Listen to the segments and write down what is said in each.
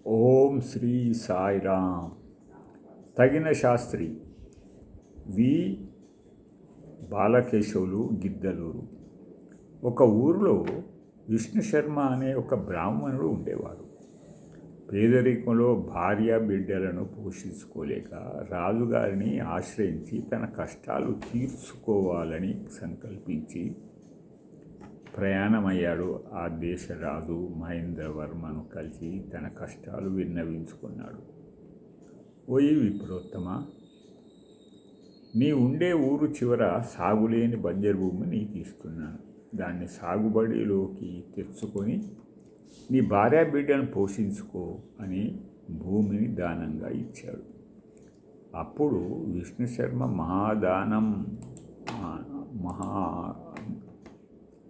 ఓం శ్రీ సాయిరామ్. తగిన శాస్త్రి వి బాలకేశవులు, గిద్దలూరు. ఒక ఊరిలో విష్ణు శర్మ అనే ఒక బ్రాహ్మణుడు ఉండేవాడు. పేదరికంలో భార్య బిడ్డలను పోషించుకోలేక రాజుగారిని ఆశ్రయించి తన కష్టాలు తీర్చుకోవాలని సంకల్పించి ప్రయాణమయ్యాడు. ఆ దేశ రాజు మహేంద్రవర్మను కలిసి తన కష్టాలు విన్నవించుకున్నాడు. ఓయి విప్రోత్తమ, నీ ఉండే ఊరు చివర సాగులేని బంజరు భూమి నీకు ఇస్తున్నాను. దాన్ని సాగుబడిలోకి తెచ్చుకొని నీ భార్య బిడ్డను పోషించుకో అని భూమిని దానంగా ఇచ్చాడు. అప్పుడు విష్ణు శర్మ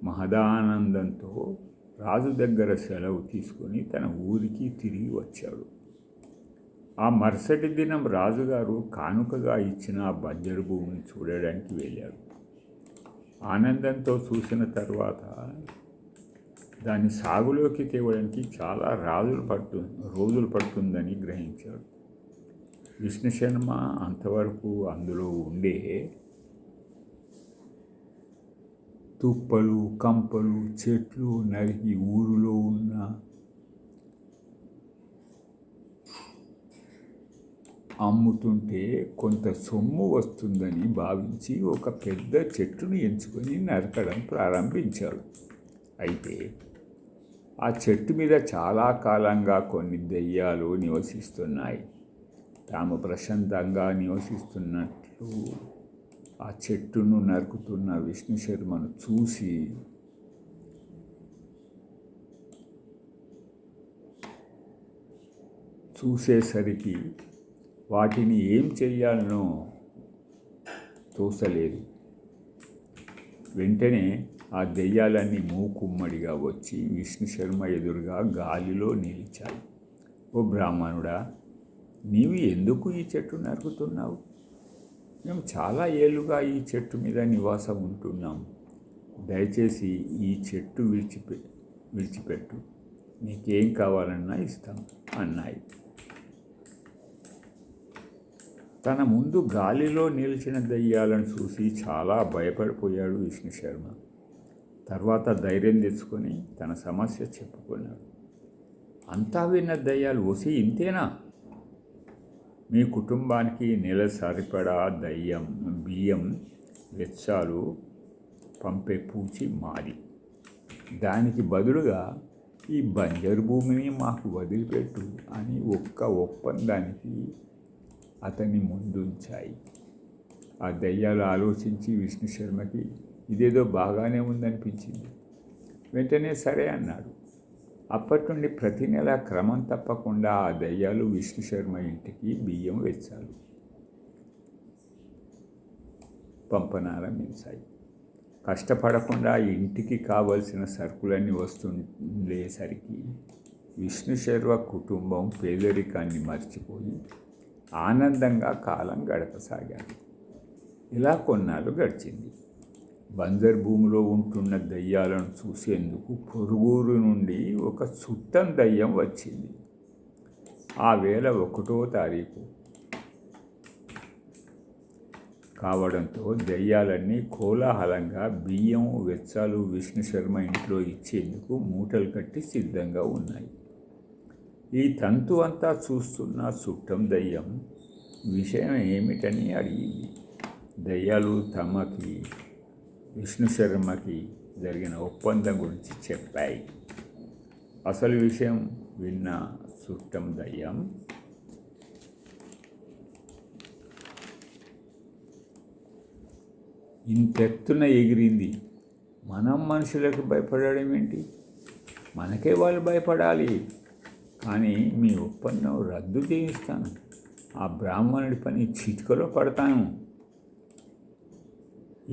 మహదానందంతో రాజు దగ్గర సెలవు తీసుకొని తన ఊరికి తిరిగి వచ్చాడు. ఆ మరుసటి దినం రాజుగారు కానుకగా ఇచ్చిన ఆ బంజరు భూమిని చూడడానికి వెళ్ళాడు. ఆనందంతో చూసిన తర్వాత దాన్ని సాగులోకి తేవడానికి చాలా రోజులు పడుతుందని గ్రహించాడు. విష్ణు శర్మ అంతవరకు అందులో ఉండే తుప్పలు, కంపలు, చెట్లు నరికి ఊరిలో ఉన్న అమ్ముతుంటే కొంత సొమ్ము వస్తుందని భావించి ఒక పెద్ద చెట్టును ఎంచుకొని నరకడం ప్రారంభించాడు. అయితే ఆ చెట్టు మీద చాలా కాలంగా కొన్ని దెయ్యాలు నివసిస్తున్నాయి. తాము ప్రశాంతంగా నివసిస్తున్నట్లు ఆ చెట్టును నరుకుతున్న విష్ణు శర్మను చూసేసరికి వాటిని ఏం చెయ్యాలనో తోసలేదు. వెంటనే ఆ దెయ్యాలన్నీ మూకుమ్మడిగా వచ్చి విష్ణు శర్మ ఎదురుగా గాలిలో నిలిచాయి. ఓ బ్రాహ్మణుడా, నీవు ఎందుకు ఈ చెట్టు నరుకుతున్నావు? మేము చాలా ఏళ్ళుగా ఈ చెట్టు మీద నివాసం ఉంటున్నాం. దయచేసి ఈ చెట్టు విడిచిపెట్టు, నీకేం కావాలన్నా ఇస్తాం అన్నాయి. తన ముందు గాలిలో నిలిచిన దయ్యాలను చూసి చాలా భయపడిపోయాడు విష్ణు శర్మ. తర్వాత ధైర్యం తెచ్చుకొని తన సమస్య చెప్పుకున్నాడు. అంతా విన్న దయ్యాలు, ఓసి ఇంతేనా? మీ కుటుంబానికి నెల సరిపడా బియ్యం వెచ్చాలు పంపే పూచి మాది. దానికి బదులుగా ఈ బంజరు భూమిని మాకు వదిలిపెట్టు అని ఒప్పందానికి అతన్ని ముందుంచాయి. ఆ దయ్యాలు ఆలోచించి విష్ణు శర్మకి ఇదేదో బాగానే ఉందనిపించింది. వెంటనే సరే అన్నాడు. అప్పటి నుండి ప్రతి నెల క్రమం తప్పకుండా ఆ దయ్యాలు విష్ణు శర్మ ఇంటికి బియ్యం వెచ్చాలు పంపనారంభించాయి. కష్టపడకుండా ఇంటికి కావలసిన సరుకులన్నీ వస్తుండేసరికి విష్ణు శర్మ కుటుంబం పేదరికాన్ని మర్చిపోయి ఆనందంగా కాలం గడపసాగాడు. ఇలా కొన్నాళ్ళు గడిచింది. బంజరు భూమిలో ఉంటున్న దయ్యాలను చూసేందుకు పొరుగురు నుండి ఒక చుట్టం దయ్యం వచ్చింది. ఆ వేళ 1వ తారీఖు కావడంతో దయ్యాలన్నీ కోలాహలంగా బియ్యం వెచ్చాలు విష్ణు శర్మ ఇంట్లో ఇచ్చేందుకు మూటలు కట్టి సిద్ధంగా ఉన్నాయి. ఈ తంతు అంతా చూస్తున్న చుట్టం దయ్యం విషయం ఏమిటని అడిగింది. దయ్యాలు తమకి విష్ణు శర్మకి జరిగిన ఒప్పందం గురించి చెప్పాయి. అసలు విషయం విన్న చుట్టం దయ్యం, ఇంతెత్తున ఎగిరింది, మనం మనుషులకు భయపడడం ఏంటి? మనకే వాళ్ళు భయపడాలి. కానీ మీ ఒప్పందం రద్దు చేయిస్తాను. ఆ బ్రాహ్మణుడి పని చిటికలో పడతాను.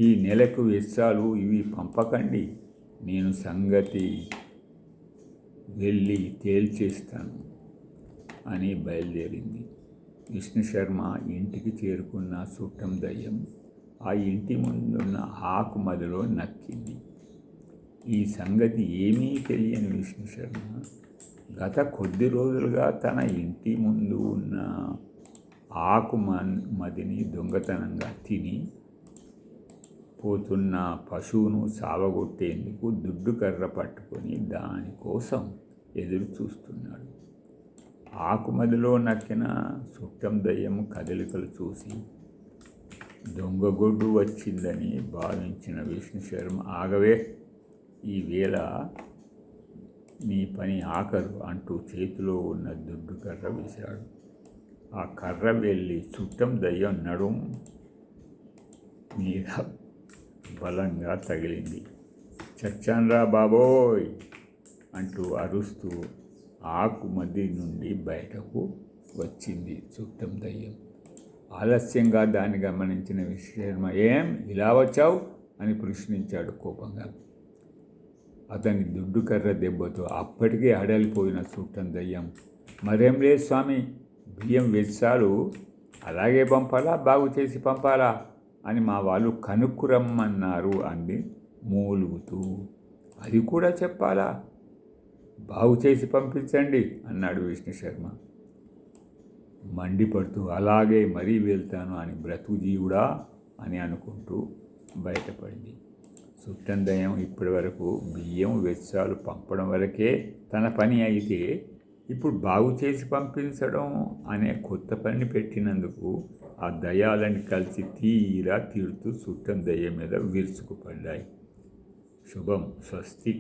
ఈ నెలకు వెచ్చాలు ఇవి పంపకండి. నేను సంగతి వెళ్ళి తేల్చేస్తాను అని బయలుదేరింది. విష్ణు శర్మ ఇంటికి చేరుకున్న చుట్టం దయ్యం ఆ ఇంటి ముందున్న ఆకు మదిలో నక్కింది. ఈ సంగతి ఏమీ తెలియని విష్ణు శర్మ గత కొద్ది రోజులుగా తన ఇంటి ముందు ఉన్న ఆకు మదిని దొంగతనంగా తిని పోతున్న పశువును సావగొట్టేందుకు దుడ్డు కర్ర పట్టుకొని దానికోసం ఎదురు చూస్తున్నాడు. ఆకుమదిలో నక్కిన చుట్టం దయ్యం కదలికలు చూసి దొంగగొడ్డు వచ్చిందని భావించిన విష్ణు శర్మ, ఆగవే, ఈవేళ నీ పని ఆఖరు అంటూ చేతిలో ఉన్న దుడ్డు కర్ర వేశాడు. ఆ కర్ర వెళ్ళి చుట్టం దయ్యం నడుం మీద బలంగా తగిలింది. చచ్చాన్రా బాబోయ్ అంటూ అరుస్తూ ఆకు మధ్య నుండి బయటకు వచ్చింది చుట్టం దయ్యం. ఆలస్యంగా దాన్ని గమనించిన విశ్వశర్మ, ఏం ఇలా వచ్చావు అని ప్రశ్నించాడు కోపంగా. అతని దుడ్డు కర్ర దెబ్బతో అప్పటికే అడలిపోయిన చుట్టం దయ్యం, మరేం లేదు స్వామి, బియ్యం వెచ్చాలు అలాగే పంపాలా, బాగు చేసి పంపాలా అని మా వాళ్ళు కనుక్కురమ్మన్నారు అంది మూలుగుతూ. అది కూడా చెప్పాలా, బాగు చేసి పంపించండి అన్నాడు విష్ణు శర్మ మండిపడుతూ. అలాగే మరీ వెళ్తాను అని బ్రతుకు జీవుడా అని అనుకుంటూ బయటపడింది. చుట్టం దయ్యం ఇప్పటి వరకు బియ్యం వెచ్చాలు పంపడం వరకే తన పని అయితే ఇప్పుడు బాగు చేసి పంపించడం అనే కొత్త పని పెట్టినందుకు ఆ దయ్యాలని కలిసి తీరా తీరుతూ చుట్టం దయ్యం మీద విరుచుకుపడ్డాయి. శుభం. స్వస్తి.